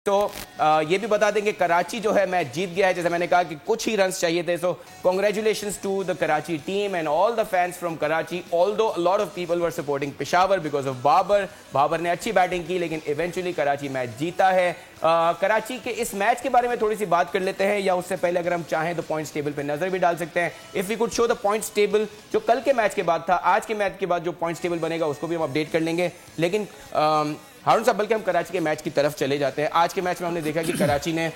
तो ये भी बता देंगे कराची जो है मैच जीत गया है, जैसे मैंने कहा कि कुछ ही रन्स चाहिए थे। So congratulations to the Karachi team and all the fans from Karachi, although a lot of people were supporting Peshawar because of Babar ने अच्छी बैटिंग की, लेकिन इवेंचुअली कराची मैच जीता है। कराची के इस मैच के बारे में थोड़ी सी बात कर लेते हैं, या उससे पहले अगर हम चाहें तो पॉइंट्स टेबल पे नजर भी डाल सकते हैं। If we could show the points table जो कल के मैच के बाद था, आज के मैच के बाद जो पॉइंट्स टेबल बनेगा उसको भी हम अपडेट कर लेंगे। लेकिन हारून साहब, बल्कि हम कराची के मैच की तरफ चले जाते हैं। आज के मैच में हमने देखा कि कराची ने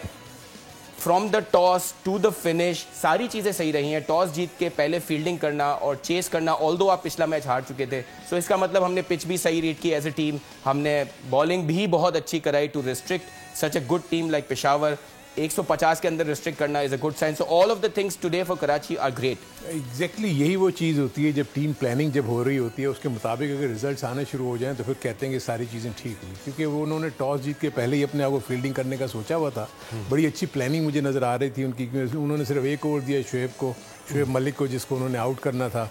from the toss to the finish सारी चीज़ें सही रही हैं। टॉस जीत के पहले फील्डिंग करना और चेस करना, ऑल्दो आप पिछला मैच हार चुके थे, सो इसका मतलब हमने पिच भी सही रीड की एज ए टीम, हमने बॉलिंग भी बहुत अच्छी कराई to restrict such a good team like Peshawar. 150 के अंदर रिस्ट्रिक्ट करना is a good sign. So all of the things today for Karachi are great. Exactly यही वो चीज़ होती है, जब टीम प्लानिंग जब हो रही होती है उसके मुताबिक अगर रिजल्ट्स आने शुरू हो जाएं तो फिर कहते हैं कि सारी चीज़ें ठीक हुई, क्योंकि वो उन्होंने टॉस जीत के पहले ही अपने आप को फील्डिंग करने का सोचा हुआ था। बड़ी अच्छी प्लानिंग मुझे नज़र आ रही थी उनकी। उन्होंने सिर्फ एक ओवर दिया शुएब मलिक को, जिसको उन्होंने आउट करना था,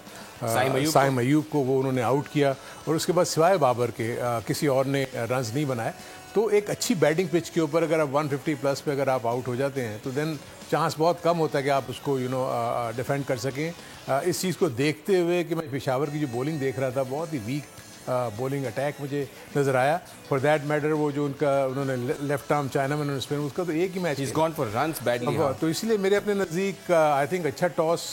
साइम अयूब को, वो उन्होंने आउट किया। और उसके बाद सिवाय बाबर के किसी और ने रन्स नहीं बनाए। तो एक अच्छी बैटिंग पिच के ऊपर अगर आप 150 प्लस पे अगर आप आउट हो जाते हैं तो देन चांस बहुत कम होता है कि आप उसको डिफेंड कर सकें। इस चीज़ को देखते हुए कि मैं पेशावर की जो बॉलिंग देख रहा था, बहुत ही वीक बॉलिंग अटैक मुझे नज़र आया। फॉर दैट मैटर वो जो उन्होंने लेफ्ट आर्म चाइना में उन्होंने स्पिन, उसका तो एक ही match, is gone for runs badly. तो इसलिए मेरे अपने नज़दीक आई थिंक अच्छा टॉस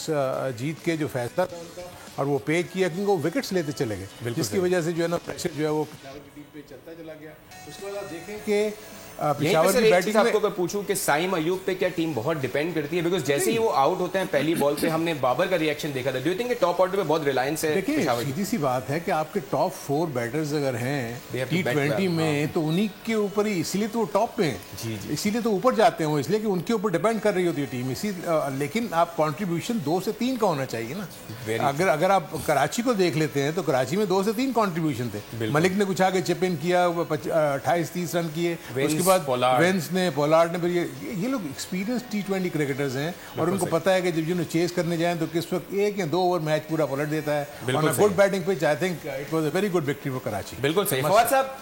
जीत के जो फैसला था उनका, और वो पे किया क्योंकि वो विकेट्स लेते चले गए, जिसकी वजह से जो है ना प्रेशर जो है वो पेशावर की टीम पे चलता चला गया। उसके बाद आप देखें कि पेशावर की बैटिंग में आपको पूछूं कि साइम अयूब पे क्या टीम बहुत डिपेंड करती है, बिकॉज जैसे ही वो आउट होते हैं पहली बॉल पे हमने बाबर का रिएक्शन देखा था। Do you think top order पे बहुत रिलायंस है? देखिए सीधी सी बात है कि आपके टॉप 4 बैटर्स अगर हैं T20 में तो उन्हीं के ऊपर ही, इसीलिए तो वो टॉप पे हैं, इसीलिए तो ऊपर जाते हैं वो, इसलिए कि उनके ऊपर डिपेंड कर रही होती है टीम। लेकिन आप कंट्रीब्यूशन 2 से 3 का होना चाहिए ना। अगर आप कराची को देख लेते हैं तो कराची में 2 से 3 कंट्रीब्यूशन थे। मलिक ने कुछ आगे चिप इन किया, 28-30 रन किए, उसके बाद पोलार्ड ने, फिर ये लोग एक्सपीरियंस T20 क्रिकेटर्स हैं और उनको पता है कि जब जिन्हें चेस करने जाएं तो किस वक्त 1 या 2 ओवर मैच पूरा पलट देता है। On a good batting pitch I think it was a very good victory for Karachi. बिल्कुल सही। फवाद साहब,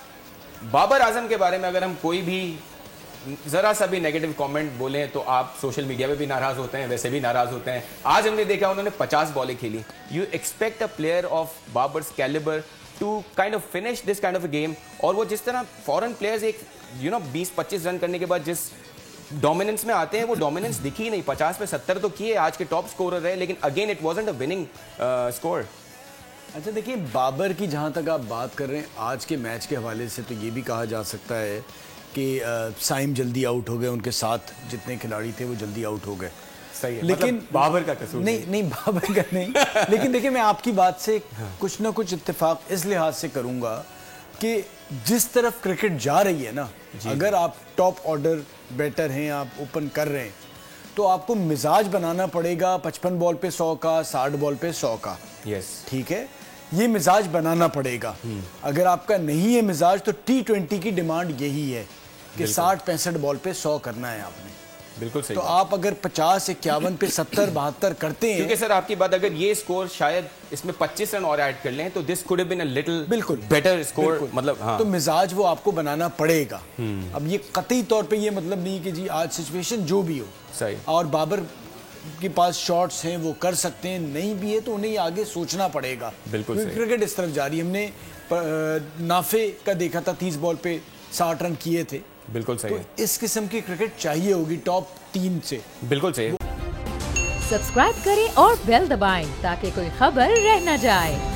बाबर आजम के बारे में अगर हम कोई भी जरा सा भी नेगेटिव कमेंट बोलें तो आप सोशल मीडिया पे भी नाराज होते हैं, वैसे भी नाराज होते हैं। आज हमने देखा उन्होंने 50 बॉलें खेली। You expect a player of Babar's calibre to kind of finish this kind of a game, और वो जिस तरह फॉरेन प्लेयर्स एक 20-25 रन करने के बाद जिस डोमिनेंस में आते हैं, वो डोमिनेंस दिखी नहीं। 50 पे 70 तो किए, आज के टॉप स्कोरर रहे, लेकिन again it wasn't a winning score. अच्छा देखिए, बाबर की जहाँ तक आप बात कर रहे हैं आज के मैच के हवाले से, तो ये भी कहा जा सकता है कि साइम जल्दी आउट हो गए, उनके साथ जितने खिलाड़ी थे वो जल्दी आउट हो गए। सही है, लेकिन मतलब बाबर का कसूर नहीं बाबर का नहीं। लेकिन देखिए, मैं आपकी बात से कुछ ना कुछ इत्तेफाक इस लिहाज से करूंगा कि जिस तरफ क्रिकेट जा रही है ना, अगर आप टॉप ऑर्डर बैटर हैं, आप ओपन कर रहे हैं, तो आपको मिजाज बनाना पड़ेगा 55 बॉल पे 100 का, 60 बॉल पे 100 का। यस, ठीक है, ये मिजाज बनाना पड़ेगा। अगर आपका नहीं है मिजाज तो T20 की डिमांड यही है कि 60-65 बॉल पे 100 करना है आपने। बिल्कुल सही। तो आप अगर 50, 51 पे 70, 72 करते हैं, क्योंकि सर आपकी बात, अगर ये स्कोर शायद इसमें 25 रन और ऐड कर लें तो this could have been a little बिल्कुल बेटर स्कोर, मतलब हाँ। तो मिजाज वो आपको बनाना पड़ेगा। अब ये कतई तौर पे ये मतलब नहीं कि जी आज सिचुएशन जो भी हो सही, और बाबर के पास शॉट्स हैं वो कर सकते हैं, नहीं भी है तो उन्हें आगे सोचना पड़ेगा। बिल्कुल क्रिकेट इस तरफ जा रही है। हमने नाफे का देखा था, 30 बॉल पे 60 रन किए थे। बिल्कुल सही। तो इस किस्म की क्रिकेट चाहिए होगी टॉप 3 से। बिल्कुल सही। सब्सक्राइब करें और बेल दबाएं ताकि कोई खबर रह न जाए।